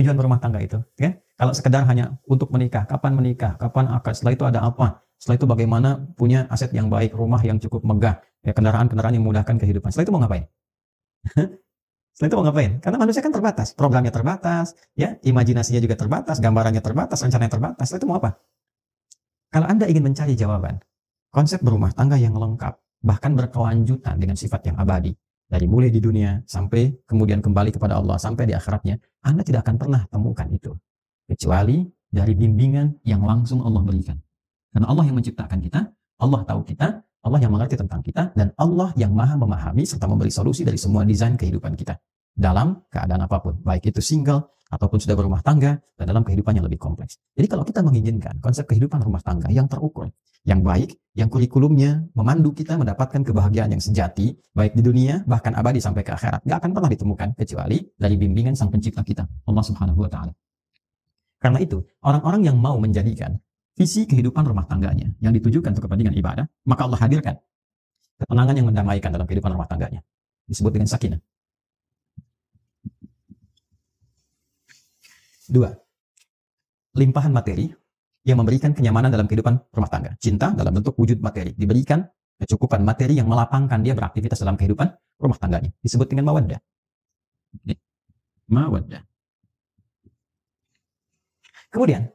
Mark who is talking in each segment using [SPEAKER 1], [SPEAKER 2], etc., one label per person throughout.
[SPEAKER 1] tujuan berumah tangga itu? Kan? Kalau sekedar hanya untuk menikah, kapan akad, setelah itu ada apa? Setelah itu bagaimana punya aset yang baik, rumah yang cukup megah, ya kendaraan-kendaraan yang memudahkan kehidupan. Setelah itu mau ngapain? Setelah itu mau ngapain? Karena manusia kan terbatas, programnya terbatas, ya, imajinasinya juga terbatas, gambarannya terbatas, rencananya terbatas. Setelah itu mau apa? Kalau Anda ingin mencari jawaban, konsep berumah tangga yang lengkap, bahkan berkelanjutan dengan sifat yang abadi, dari mulai di dunia sampai kemudian kembali kepada Allah sampai di akhiratnya, Anda tidak akan pernah temukan itu kecuali dari bimbingan yang langsung Allah berikan. Karena Allah yang menciptakan kita, Allah tahu kita, Allah yang mengerti tentang kita, dan Allah yang maha memahami serta memberi solusi dari semua desain kehidupan kita dalam keadaan apapun, baik itu single ataupun sudah berumah tangga dan dalam kehidupan yang lebih kompleks. Jadi kalau kita menginginkan konsep kehidupan rumah tangga yang terukur, yang baik, yang kurikulumnya memandu kita mendapatkan kebahagiaan yang sejati, baik di dunia bahkan abadi sampai ke akhirat, nggak akan pernah ditemukan kecuali dari bimbingan Sang Pencipta kita, Allah Subhanahu wa Ta'ala. Karena itu, orang-orang yang mau menjadikan visi kehidupan rumah tangganya yang ditujukan untuk kepentingan ibadah, maka Allah hadirkan ketenangan yang mendamaikan dalam kehidupan rumah tangganya, disebut dengan sakinah. 2. Limpahan materi yang memberikan kenyamanan dalam kehidupan rumah tangga. Cinta dalam bentuk wujud materi. Diberikan kecukupan materi yang melapangkan dia beraktivitas dalam kehidupan rumah tangganya. Disebut dengan mawaddah. Mawaddah. Kemudian,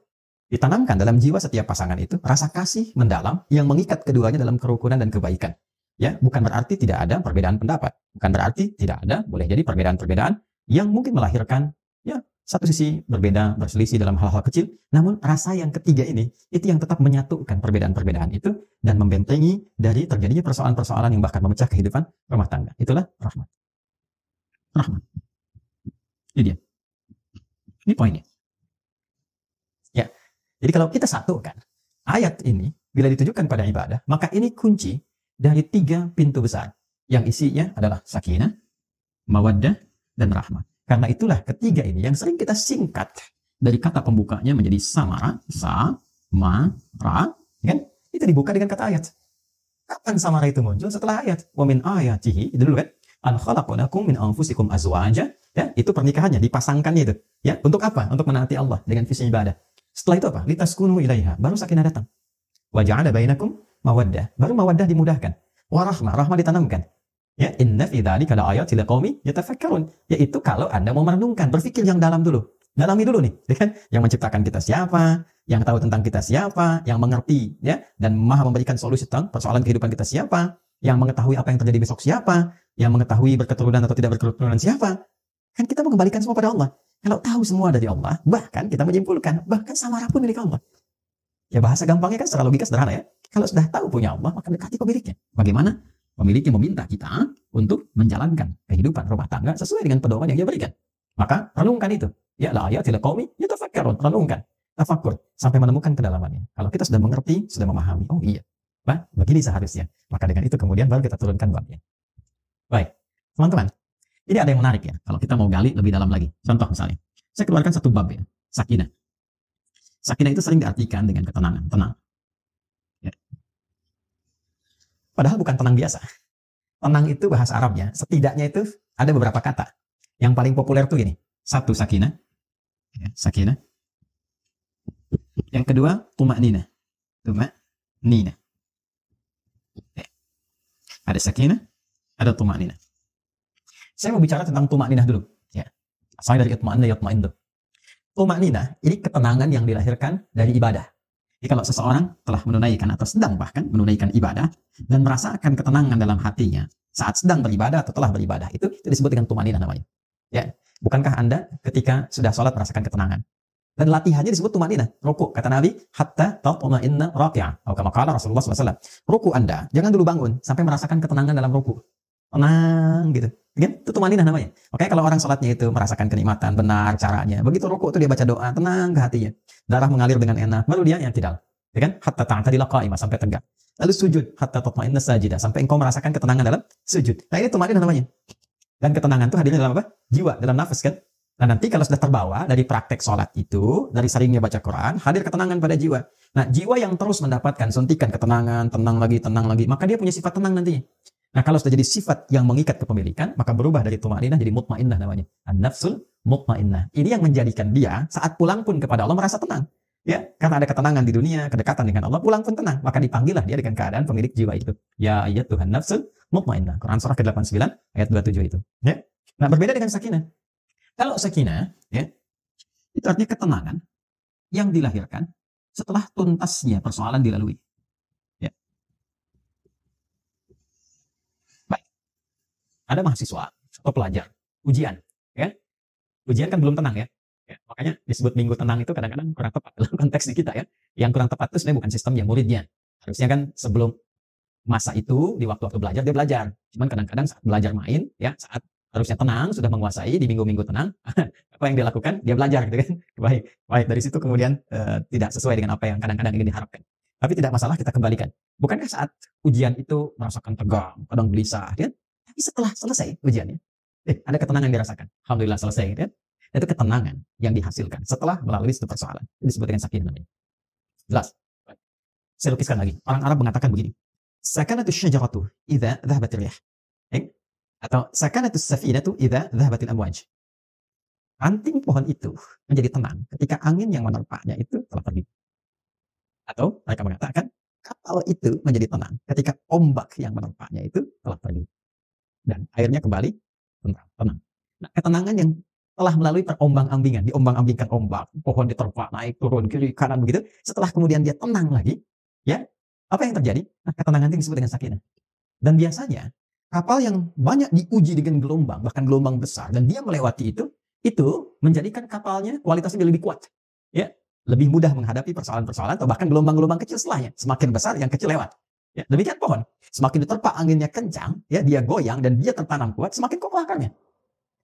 [SPEAKER 1] ditanamkan dalam jiwa setiap pasangan itu rasa kasih mendalam yang mengikat keduanya dalam kerukunan dan kebaikan. Ya, bukan berarti tidak ada perbedaan pendapat. Bukan berarti tidak ada, boleh jadi perbedaan-perbedaan yang mungkin melahirkan, ya, satu sisi berbeda, berselisih dalam hal-hal kecil, namun rasa yang ketiga ini, itu yang tetap menyatukan perbedaan-perbedaan itu dan membentengi dari terjadinya persoalan-persoalan yang bahkan memecah kehidupan rumah tangga. Itulah rahmat. Rahmat. Ini dia. Ini poinnya. Ya. Jadi kalau kita satukan ayat ini, bila ditujukan pada ibadah, maka ini kunci dari 3 pintu besar yang isinya adalah sakinah, mawaddah, dan rahmat. Karena itulah ketiga ini yang sering kita singkat dari kata pembukanya menjadi samara, samara, kan? Itu dibuka dengan kata ayat. Kapan samara itu muncul? Setelah ayat. Wa min ayatihi, itu dulu kan? An khalaqalakum min anfusikum azwaja, ya, itu pernikahannya, dipasangkannya itu. Ya, untuk apa? Untuk menaati Allah dengan visi ibadah. Setelah itu apa? Litaskunu ilaiha, baru sakinah datang. Wa ja'ala bainakum mawaddah, baru mawaddah dimudahkan. Wa rahmah, rahmah ditanamkan. Ya, inna fi dzalika laayatil liqaumin yatafakkarun, yaitu kalau Anda mau merenungkan, berpikir yang dalam dulu. Dalami dulu nih, ya kan? Yang menciptakan kita siapa, yang tahu tentang kita siapa, yang mengerti, ya, dan maha memberikan solusi tentang persoalan kehidupan kita siapa, yang mengetahui apa yang terjadi besok siapa, yang mengetahui berketurunan atau tidak berketurunan siapa. Kan kita mengembalikan semua pada Allah. Kalau tahu semua dari Allah, bahkan kita menyimpulkan, bahkan samara pun milik Allah. Ya, bahasa gampangnya kan secara logika sederhana, ya. Kalau sudah tahu punya Allah, maka dekati pemiliknya. Bagaimana? Pemiliknya meminta kita untuk menjalankan kehidupan rumah tangga sesuai dengan pedoman yang dia berikan. Maka renungkan itu. Ya, la ayatil qaumi yatafakkarun, renungkan, tafakkur sampai menemukan kedalamannya. Kalau kita sudah mengerti, sudah memahami, oh iya, bah, begini seharusnya. Maka dengan itu kemudian baru kita turunkan babnya. Baik, teman-teman. Ini ada yang menarik ya, kalau kita mau gali lebih dalam lagi. Contoh misalnya, saya keluarkan satu bab ya, sakinah. Sakinah itu sering diartikan dengan ketenangan, tenang. Ya. Padahal bukan tenang biasa. Tenang itu bahasa Arabnya, setidaknya itu ada beberapa kata. Yang paling populer tuh gini. 1, sakinah. Ya, sakinah. Yang kedua, tuma'ninah. Tuma'ninah. Ya. Ada sakinah, ada tuma'ninah. Saya mau bicara tentang tuma'ninah dulu. Ya. Asalnya dari itma'inna, yatma'indu. Tuma'ninah, ini ketenangan yang dilahirkan dari ibadah. Jadi kalau seseorang telah menunaikan atau sedang bahkan menunaikan ibadah dan merasakan ketenangan dalam hatinya saat sedang beribadah atau telah beribadah, itu disebut dengan tumaninah namanya. Ya, bukankah Anda ketika sudah sholat merasakan ketenangan? Dan latihannya disebut tumaninah. Ruku, kata Nabi, hatta tatma'inna raqi'ah. Atau kama qala Rasulullah SAW. Ruku Anda, jangan dulu bangun sampai merasakan ketenangan dalam ruku. Tenang gitu. Kan? Itu tumaninah namanya. Oke, kalau orang sholatnya itu merasakan kenikmatan, benar caranya. Begitu ruku itu dia baca doa, tenang ke hatinya. Darah mengalir dengan enak, baru dia i'tidal. Ya kan? Hatta ta'tadila qa'imah, sampai tegak. Lalu sujud, hatta tatma'inna sajidah, sampai engkau merasakan ketenangan dalam sujud. Nah, ini tumaninah namanya. Dan ketenangan itu hadirnya dalam apa? Jiwa, dalam nafas kan? Nah, nanti kalau sudah terbawa dari praktek sholat itu, dari seringnya baca Quran, hadir ketenangan pada jiwa. Nah, jiwa yang terus mendapatkan suntikan ketenangan, tenang lagi, maka dia punya sifat tenang nantinya. Nah, kalau sudah jadi sifat yang mengikat kepemilikan, maka berubah dari tuma'ninah jadi mutmainnah namanya. An-nafsul mutmainnah. Ini yang menjadikan dia saat pulang pun kepada Allah merasa tenang. Ya, karena ada ketenangan di dunia, kedekatan dengan Allah, pulang pun tenang. Maka dipanggillah dia dengan keadaan pemilik jiwa itu. Ya ayyatuhan nafsul mutmainnah. Quran surah ke-89 ayat 27 itu. Ya. Nah, berbeda dengan sakinah. Kalau sakinah, ya, itu artinya ketenangan yang dilahirkan setelah tuntasnya persoalan dilalui. Ya. Baik. Ada mahasiswa atau pelajar, ujian, ya. Ujian kan belum tenang ya. Ya, makanya disebut minggu tenang itu kadang-kadang kurang tepat dalam konteks di kita ya. Yang kurang tepat itu sebenarnya bukan sistemnya, muridnya. Harusnya kan sebelum masa itu, di waktu-waktu belajar, dia belajar. Cuman kadang-kadang saat belajar main, ya saat harusnya tenang, sudah menguasai di minggu-minggu tenang, apa yang dia lakukan? Dia belajar gitu kan. Baik, baik dari situ kemudian tidak sesuai dengan apa yang kadang-kadang ingin diharapkan. Tapi tidak masalah, kita kembalikan. Bukankah saat ujian itu merasakan tegang, kadang gelisah, ya? Tapi setelah selesai ujiannya, ada ketenangan yang dirasakan. Alhamdulillah selesai, ya. Itu ketenangan yang dihasilkan setelah melalui satu persoalan. Itu disebut dengan sakinah namanya. Jelas? Saya lukiskan lagi. Orang Arab mengatakan begini. Sakanatu syajaratu idza dhahabatir rih. Atau sakanatu safinatu idza dhahabatil amwaj. Ranting pohon itu menjadi tenang ketika angin yang menerpanya itu telah pergi. Atau mereka mengatakan kapal itu menjadi tenang ketika ombak yang menerpanya itu telah pergi. Dan airnya kembali tenang. Nah, ketenangan yang telah melalui perombang-ambingan, diombang-ambingkan ombak, pohon diterpa, naik, turun, kiri, kanan begitu. Setelah kemudian dia tenang lagi, ya, apa yang terjadi? Nah, ketenangan itu disebut dengan sakinah. Dan biasanya kapal yang banyak diuji dengan gelombang, bahkan gelombang besar, dan dia melewati itu menjadikan kapalnya kualitasnya lebih kuat, ya, lebih mudah menghadapi persoalan-persoalan atau bahkan gelombang-gelombang kecil setelahnya. Semakin besar, yang kecil lewat. Ya, demikian pohon. Semakin diterpa anginnya kencang, ya, dia goyang dan dia tertanam kuat, semakin kokoh akarnya.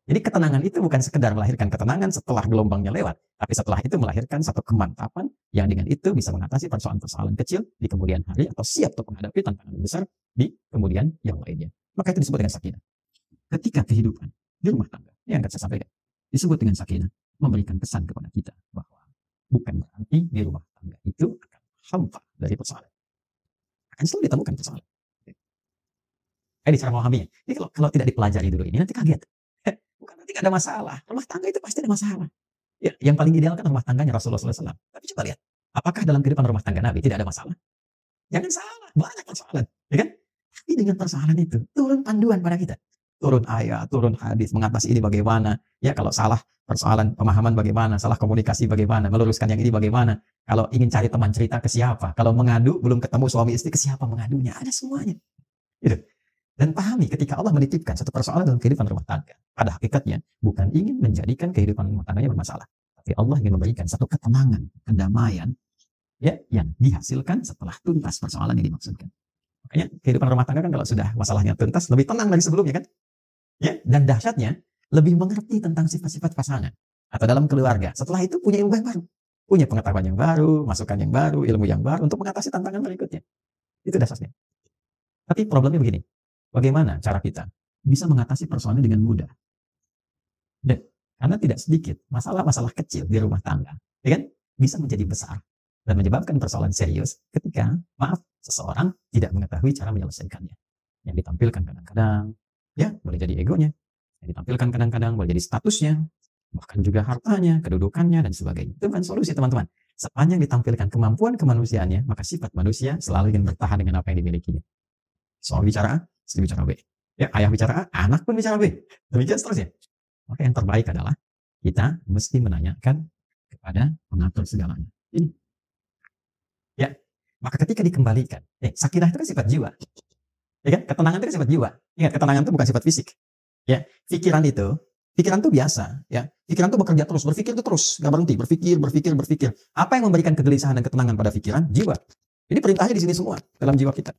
[SPEAKER 1] Jadi ketenangan itu bukan sekedar melahirkan ketenangan setelah gelombangnya lewat, tapi setelah itu melahirkan satu kemantapan yang dengan itu bisa mengatasi persoalan-persoalan kecil di kemudian hari atau siap untuk menghadapi tantangan besar di kemudian yang lainnya. Maka itu disebut dengan sakinah. Ketika kehidupan di rumah tangga, yang akan saya sampaikan, disebut dengan sakinah, memberikan kesan kepada kita bahwa bukan berarti di rumah tangga itu akan hampa dari persoalan. Akan selalu ditemukan persoalan. Ini cara memahaminya. Ini kalau tidak dipelajari dulu ini nanti kaget. Bukan berarti tidak ada masalah. Rumah tangga itu pasti ada masalah. Ya, yang paling ideal kan rumah tangganya Rasulullah SAW. Tapi coba lihat, apakah dalam kehidupan rumah tangga Nabi tidak ada masalah? Jangan salah, banyak persoalan, ya kan? Tapi dengan persoalan itu turun panduan pada kita, turun ayat, turun hadis, mengatasi ini bagaimana? Ya, kalau salah persoalan pemahaman bagaimana, salah komunikasi bagaimana, meluruskan yang ini bagaimana? Kalau ingin cari teman cerita ke siapa? Kalau mengadu belum ketemu suami istri ke siapa mengadunya? Ada semuanya. Gitu. Dan pahami ketika Allah menitipkan satu persoalan dalam kehidupan rumah tangga, pada hakikatnya bukan ingin menjadikan kehidupan rumah tangganya bermasalah, tapi Allah ingin memberikan satu ketenangan, kedamaian, ya, yang dihasilkan setelah tuntas persoalan yang dimaksudkan. Makanya kehidupan rumah tangga kan kalau sudah masalahnya tuntas, lebih tenang dari sebelumnya kan? Ya, dan dahsyatnya lebih mengerti tentang sifat-sifat pasangan atau dalam keluarga. Setelah itu punya ilmu yang baru, punya pengetahuan yang baru, masukan yang baru, ilmu yang baru untuk mengatasi tantangan berikutnya. Itu dasarnya. Tapi problemnya begini. Bagaimana cara kita bisa mengatasi persoalan dengan mudah? Dan karena tidak sedikit masalah-masalah kecil di rumah tangga, ya kan, bisa menjadi besar dan menyebabkan persoalan serius ketika, maaf, seseorang tidak mengetahui cara menyelesaikannya. Yang ditampilkan kadang-kadang, ya, boleh jadi egonya. Yang ditampilkan kadang-kadang boleh jadi statusnya, bahkan juga hartanya, kedudukannya, dan sebagainya. Itu bukan solusi, teman-teman. Sepanjang ditampilkan kemampuan kemanusiaannya, maka sifat manusia selalu ingin bertahan dengan apa yang dimilikinya. Soal bicara A, istri bicara B. Ya, ayah bicara A, anak pun bicara B. Demikian seterusnya. Maka yang terbaik adalah kita mesti menanyakan kepada pengatur segalanya. Ini. Ya, maka ketika dikembalikan, sakinah itu kan sifat jiwa. Ya kan? Ketenangan itu kan sifat jiwa. Ingat, ketenangan itu bukan sifat fisik. Ya, pikiran itu biasa. Ya, pikiran itu bekerja terus, berpikir itu terus, nggak berhenti, berpikir. Apa yang memberikan kegelisahan dan ketenangan pada pikiran? Jiwa. Jadi perintahnya di sini semua dalam jiwa kita.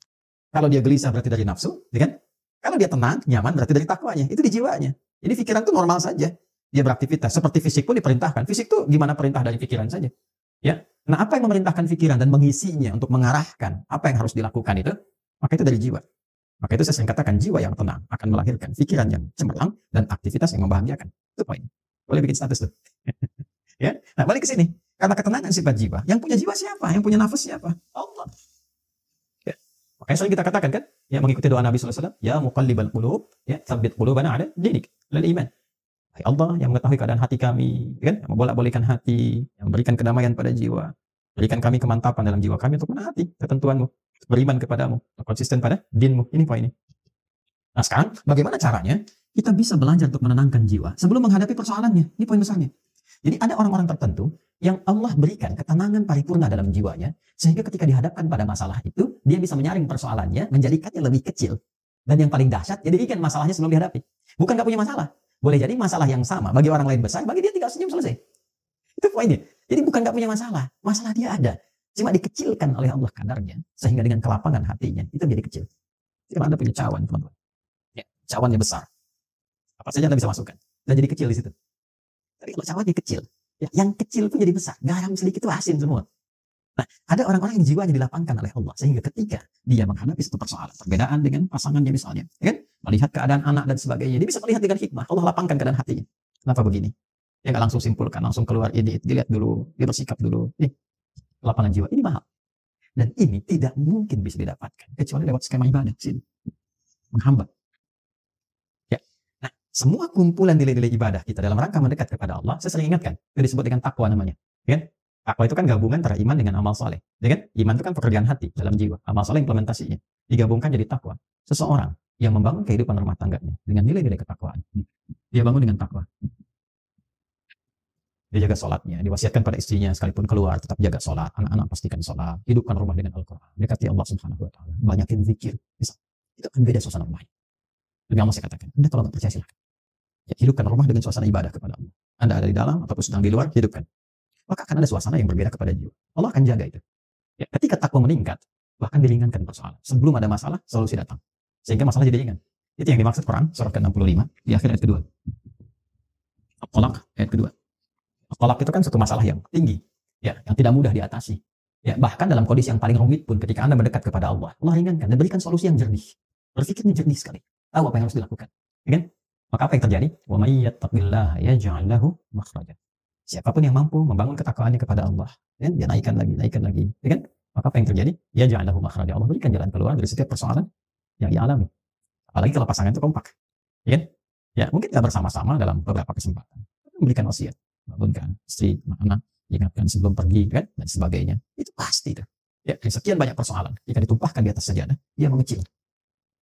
[SPEAKER 1] Kalau dia gelisah berarti dari nafsu, ya kan? Kalau dia tenang, nyaman berarti dari takwanya. Itu di jiwanya. Jadi pikiran itu normal saja. Dia beraktivitas. Seperti fisik pun diperintahkan. Fisik itu gimana perintah dari pikiran saja. Ya. Nah, apa yang memerintahkan pikiran dan mengisinya untuk mengarahkan apa yang harus dilakukan itu? Maka itu dari jiwa. Maka itu saya sering katakan jiwa yang tenang akan melahirkan pikiran yang cemerlang dan aktivitas yang membahagiakan. Itu poin. Boleh bikin status tuh. Ya. Nah, balik ke sini. Karena ketenangan sifat jiwa. Yang punya jiwa siapa? Yang punya nafas siapa? Allah. Makanya sering kita katakan kan, ya, mengikuti doa Nabi SAW, ya muqallibal qulub, ya tsabbit qulubana ala dinik, lal iman. Hai Allah yang mengetahui keadaan hati kami, kan? Yang membolak-balikan hati, yang memberikan kedamaian pada jiwa, berikan kami kemantapan dalam jiwa kami untuk menaati ketentuanmu, beriman kepadamu, konsisten pada dinmu. Ini poinnya. Nah sekarang bagaimana caranya kita bisa belajar untuk menenangkan jiwa sebelum menghadapi persoalannya? Ini poin besarnya. Jadi ada orang-orang tertentu yang Allah berikan ketenangan paripurna dalam jiwanya, sehingga ketika dihadapkan pada masalah itu, dia bisa menyaring persoalannya, menjadikannya lebih kecil. Dan yang paling dahsyat, jadi ikan masalahnya sebelum dihadapi. Bukan gak punya masalah. Boleh jadi masalah yang sama bagi orang lain besar, bagi dia tinggal senyum selesai. Itu poinnya. Jadi bukan gak punya masalah. Masalah dia ada. Cuma dikecilkan oleh Allah kadarnya, sehingga dengan kelapangan hatinya, itu menjadi kecil. Kalau Anda punya cawan, teman-teman. Ya, cawannya besar. Apa saja Anda bisa masukkan. Dan jadi kecil di situ. Tapi kalau cawannya kecil, ya, yang kecil pun jadi besar. Garam sedikit itu asin semua. Nah, ada orang-orang yang jiwanya dilapangkan oleh Allah. Sehingga ketika dia menghadapi satu persoalan, perbedaan dengan pasangannya misalnya, ya kan? Melihat keadaan anak dan sebagainya, dia bisa melihat dengan hikmah. Allah lapangkan keadaan hatinya. Kenapa begini? Dia nggak langsung simpulkan, langsung keluar ini, dilihat dulu, dia bersikap dulu. Lapangan jiwa, ini mahal. Dan ini tidak mungkin bisa didapatkan, kecuali lewat skema ibadah. Sini. Menghambat. Ya. Nah, semua kumpulan nilai-nilai ibadah kita dalam rangka mendekat kepada Allah, saya sering ingatkan, itu disebut dengan takwa namanya. Ya? Takwa itu kan gabungan antara iman dengan amal soleh. Ya kan? Iman itu kan pekerjaan hati dalam jiwa. Amal soleh implementasinya. Digabungkan jadi takwa. Seseorang yang membangun kehidupan rumah tangganya dengan nilai-nilai ketakwaan. Dia bangun dengan takwa. Dia jaga sholatnya. Diwasiatkan pada istrinya sekalipun keluar tetap jaga sholat. Anak-anak pastikan sholat. Hidupkan rumah dengan Al-Quran. Dekati Allah Subhanahu Wa Taala. Banyakin zikir. Bisa. Itu akan beda suasana rumahnya. Demi Allah saya katakan. Anda kalau nggak percaya silahkan. Ya, hidupkan rumah dengan suasana ibadah kepada Allah. Anda ada di dalam ataupun sedang di luar, hidupkan. Maka akan ada suasana yang berbeda kepada jiwa. Allah akan jaga itu. Ya, ketika takwa meningkat, bahkan diringankan persoalan. Sebelum ada masalah, solusi datang. Sehingga masalah jadi ringan. Itu yang dimaksud Quran, surah ke-65, di akhir ayat kedua. At-Talaq, ayat kedua. At-Talaq itu kan satu masalah yang tinggi. Ya, yang tidak mudah diatasi. Ya, bahkan dalam kondisi yang paling rumit pun, ketika Anda mendekat kepada Allah, Allah ringankan dan berikan solusi yang jernih. Berpikirnya jernih sekali. Tahu apa yang harus dilakukan. Ya kan? Maka apa yang terjadi? Wa may yattaqillaha yaj'al lahu makhraja. Siapapun yang mampu membangun ketakwaannya kepada Allah, ya, dia naikkan lagi, ya kan? Maka apa yang terjadi? Ya ja'alahu makhraja. Allah berikan jalan keluar dari setiap persoalan yang ia alami. Apalagi kalau pasangan itu kompak, ya kan? Ya, mungkin nggak bersama-sama dalam beberapa kesempatan. Memberikan wasiat, bangunkan istri, anak, ingatkan sebelum pergi, kan? Dan sebagainya. Itu pasti itu. Ya, dari sekian banyak persoalan, jika ditumpahkan di atas sajadah, dia mengecil.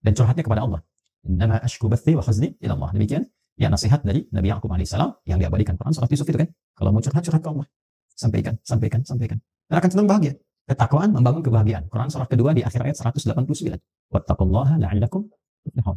[SPEAKER 1] Dan curhatnya kepada Allah. Innama ashku bathi wa huzni ila Allah. Demikian ya nasihat dari Nabi Ya'qub alaihissalam yang diabadikan Quran surat Yusuf itu kan. Kalau mau curhat ke Allah. Sampaikan. Dan akan senang bahagia. Ketakwaan membangun kebahagiaan. Quran surah kedua di akhir ayat 189. Wattaqullaha la'allakum tuflihun.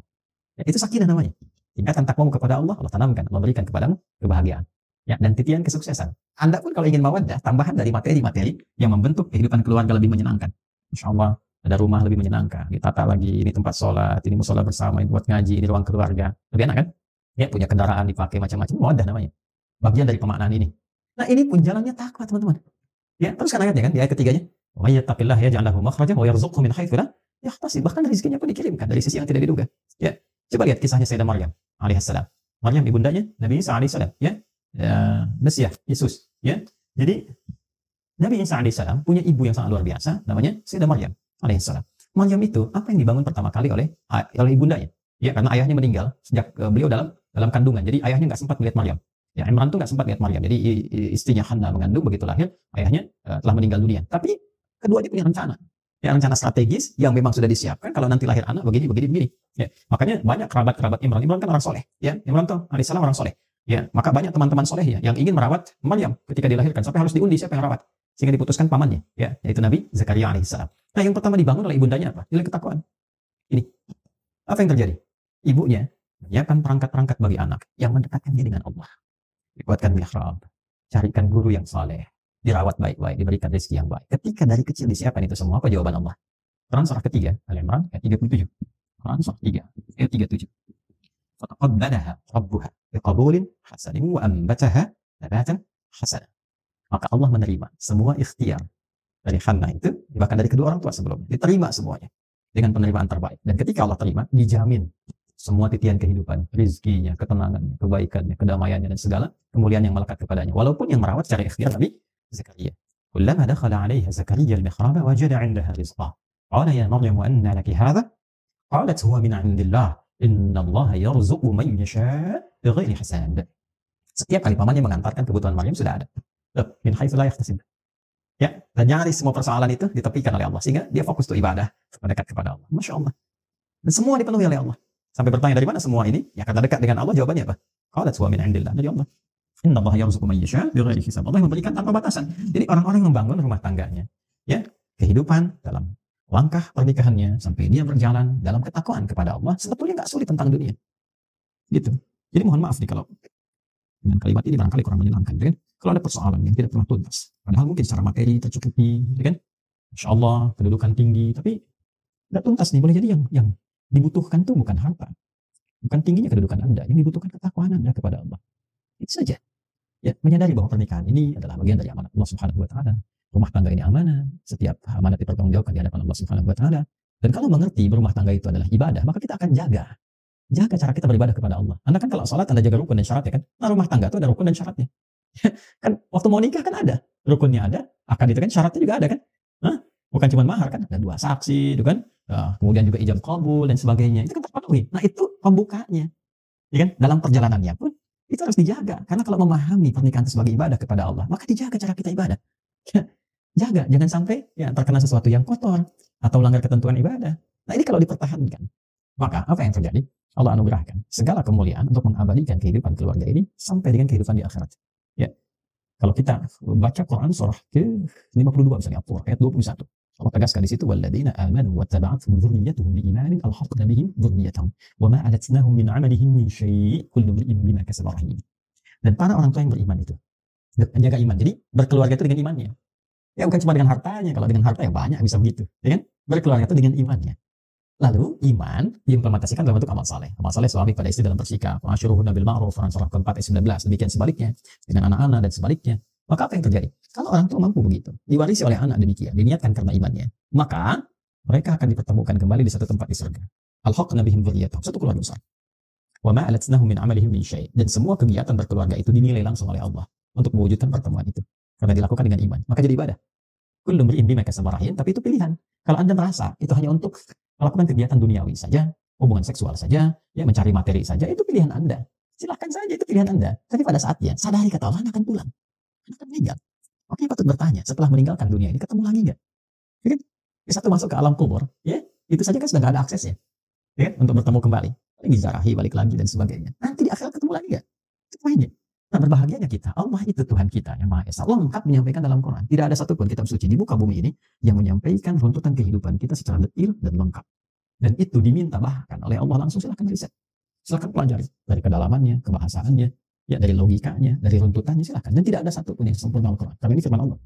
[SPEAKER 1] Ya, itu sakinah namanya. Tingkatkan takwamu kepada Allah, Allah tanamkan, Allah berikan kepadamu kebahagiaan. Ya, dan titian kesuksesan. Anda pun kalau ingin mawaddah, tambahan dari materi-materi yang membentuk kehidupan keluarga lebih menyenangkan. Masya Allah, ada rumah lebih menyenangkan. Ditata lagi, ini tempat sholat, ini musola bersama, ini buat ngaji, ini ruang keluarga. Lebih enak kan? Ya, punya kendaraan dipakai macam-macam. Mawaddah namanya. Bagian dari pemaknaan ini. Nah, ini pun jalannya takwa, teman-teman. Ya, teruskan ayatnya kan, di ayat ketiganya. Wa may yattaqillaha yaj'al lahu makhrajan wa yarzuqhu min haitsu la yahtasib. Bahkan rezekinya pun dikirimkan dari sisi yang tidak diduga. Ya, coba lihat kisahnya Sayyidah Maryam alaihissalam. Maryam ibundanya Nabi Isa alaihissalam, ya. Mesiah, Yesus, ya. Jadi Nabi Isa alaihissalam punya ibu yang sangat luar biasa, namanya Sayyidah Maryam alaihissalam. Maryam itu apa yang dibangun pertama kali oleh ibundanya? Ya, karena ayahnya meninggal sejak beliau dalam kandungan. Jadi ayahnya nggak sempat melihat Maryam. Ya, Imran itu nggak sempat lihat Maryam. Jadi istrinya Hannah mengandung, begitu lahir, ayahnya telah meninggal dunia. Tapi keduanya punya rencana. Ya, rencana strategis yang memang sudah disiapkan kalau nanti lahir anak begini. Ya, makanya banyak kerabat-kerabat Imran. Imran kan orang soleh. Ya, Imran tuh alaihissalam orang soleh. Ya, maka banyak teman-teman soleh ya yang ingin merawat Maryam ketika dilahirkan sampai harus diundi siapa yang rawat. Sehingga diputuskan pamannya, ya, yaitu Nabi Zakaria alaihissalam. Nah, yang pertama dibangun oleh ibundanya apa? Nilai ketakwaan. Ini. Apa yang terjadi? Ibunya menyiapkan perangkat-perangkat bagi anak yang mendekatkan dia dengan Allah. Dibuatkan mihrab, carikan guru yang saleh, dirawat baik-baik, diberikan rezeki yang baik. Ketika dari kecil disiapkan itu semua, apa jawaban Allah? Quran surah ketiga, Al-Imran ayat 37. Quran surah 3 ayat 37. Fataqabbalaha rabbuha biqabulin hasanin wa ambataha nabatan hasanan. Maka Allah menerima semua ikhtiar dari Hannah itu, bahkan dari kedua orang tua sebelumnya, diterima semuanya dengan penerimaan terbaik. Dan ketika Allah terima, dijamin semua titian kehidupan, rizkinya, ketenangannya, kebaikannya, kedamaiannya, dan segala kemuliaan yang melekat kepadanya. Walaupun yang merawat secara ikhtiar Nabi Zakaria. Kullama dakhala 'alaiha Zakaria al-mihraba wajada 'indaha rizqa. Qala ya Maryam anna laki hadha? Qalat huwa min 'indillah. Inna Allah yarzuqu man yasha' bighairi hisab. Setiap kali pamannya mengantarkan kebutuhan Maryam sudah ada. Loh, min haitsu la yahtasib. Ya, dan nyaris semua persoalan itu ditepikan oleh Allah sehingga dia fokus untuk ibadah, mendekat kepada Allah. Masya Allah. Dan semua dipenuhi oleh Allah. Sampai bertanya dari mana semua ini? Ya karena dekat dengan Allah, jawabannya apa? Qalat huwa min indillah, dari Allah. Innallaha yarzuqu man yasha' bighairi hisab. Allah yang memberikan tanpa batasan. Jadi orang-orang yang membangun rumah tangganya, ya, kehidupan dalam langkah pernikahannya sampai dia berjalan dalam ketakwaan kepada Allah, sebetulnya nggak sulit tentang dunia. Gitu. Jadi mohon maaf nih kalau dengan kalimat ini barangkali kurang menyenangkan, ya kan? Kalau ada persoalan yang tidak pernah tuntas, padahal mungkin secara materi tercukupi, ya kan? Masya Allah, kedudukan tinggi, tapi tidak tuntas nih. Boleh jadi yang dibutuhkan tuh bukan harta, bukan tingginya kedudukan Anda, yang dibutuhkan ketakwaan Anda kepada Allah. Itu saja. Ya, menyadari bahwa pernikahan ini adalah bagian dari amanat Allah Subhanahu wa taala. Rumah tangga ini amanah, setiap amanat dipertanggungjawabkan di hadapan Allah Subhanahu wa taala. Dan kalau mengerti berumah tangga itu adalah ibadah, maka kita akan jaga cara kita beribadah kepada Allah. Anda kan kalau sholat Anda jaga rukun dan syaratnya kan. Nah, rumah tangga itu ada rukun dan syaratnya. Kan waktu mau nikah kan ada, rukunnya ada, akad itu kan syaratnya juga ada kan. Hah? Bukan cuma mahar kan, ada 2 saksi itu kan. Nah, kemudian juga ijab kabul dan sebagainya. Itu kan terpenuhi. Nah, itu pembukanya. Ya kan? Dalam perjalanannya pun itu harus dijaga. Karena kalau memahami pernikahan itu sebagai ibadah kepada Allah, maka dijaga cara kita ibadah. Jaga, jangan sampai ya terkena sesuatu yang kotor atau langgar ketentuan ibadah. Nah, ini kalau dipertahankan, maka apa yang terjadi? Allah anugerahkan segala kemuliaan untuk mengabadikan kehidupan keluarga ini sampai dengan kehidupan di akhirat. Ya, kalau kita baca Quran surah ke-52 misalnya ayat 21, Allah tegaskan di situ walladzina amanu wattaba'athum dzurriyyatuhum biimanin alhaqna bihim dzurriyyatahum wa ma alatnahum min 'amalihim min syai' kullu imrin bima kasaba rahin. Dan para orang tua yang beriman itu menjaga iman. Jadi berkeluarga itu dengan imannya. Ya bukan cuma dengan hartanya. Kalau dengan harta ya banyak bisa begitu, ya kan? Berkeluarga itu dengan imannya. Lalu iman diimplementasikan dalam bentuk amal saleh. Amal saleh suami pada istri dalam bersikap. Ashiruhunna bil ma'ruf, surah keempat ayat 19. Demikian sebaliknya dengan anak-anak dan sebaliknya. Maka apa yang terjadi? Kalau orang tua mampu begitu, diwarisi oleh anak demikian, diniatkan karena imannya, maka mereka akan dipertemukan kembali di satu tempat di surga. Alhaqna bihim dzurriyyatahum, satu keluarga besar. Wa ma alatnahum min 'amalihim min syai'. Dan semua kegiatan berkeluarga itu dinilai langsung oleh Allah untuk mewujudkan pertemuan itu. Karena dilakukan dengan iman, maka jadi ibadah. Kullu imrin bima kasaba rahin, tapi itu pilihan. Kalau Anda merasa itu hanya untuk melakukan kegiatan duniawi saja, hubungan seksual saja, ya mencari materi saja, itu pilihan Anda. Silahkan saja, itu pilihan Anda. Tapi pada saatnya, sadari kata Allah, Anda akan pulang. Anda akan meninggal. Makanya patut bertanya, setelah meninggalkan dunia ini, ketemu lagi nggak? Ya kan? Satu masuk ke alam kubur, ya itu saja kan sudah nggak ada aksesnya, ya kan? Untuk bertemu kembali. Paling dizarahi, balik lagi, dan sebagainya. Nanti di akhirat ketemu lagi nggak? Itu poinnya. Nah, berbahagianya kita, Allah itu Tuhan kita yang Maha Esa. Allah lengkap menyampaikan dalam Quran. Tidak ada satupun kitab suci di muka bumi ini yang menyampaikan runtutan kehidupan kita secara detail dan lengkap. Dan itu diminta bahkan oleh Allah langsung. Silahkan riset, silahkan pelajari dari kedalamannya, kebahasaannya, ya dari logikanya, dari runtutannya, silahkan. Dan tidak ada satupun yang sempurna Al-Quran. Karena ini firman Allah.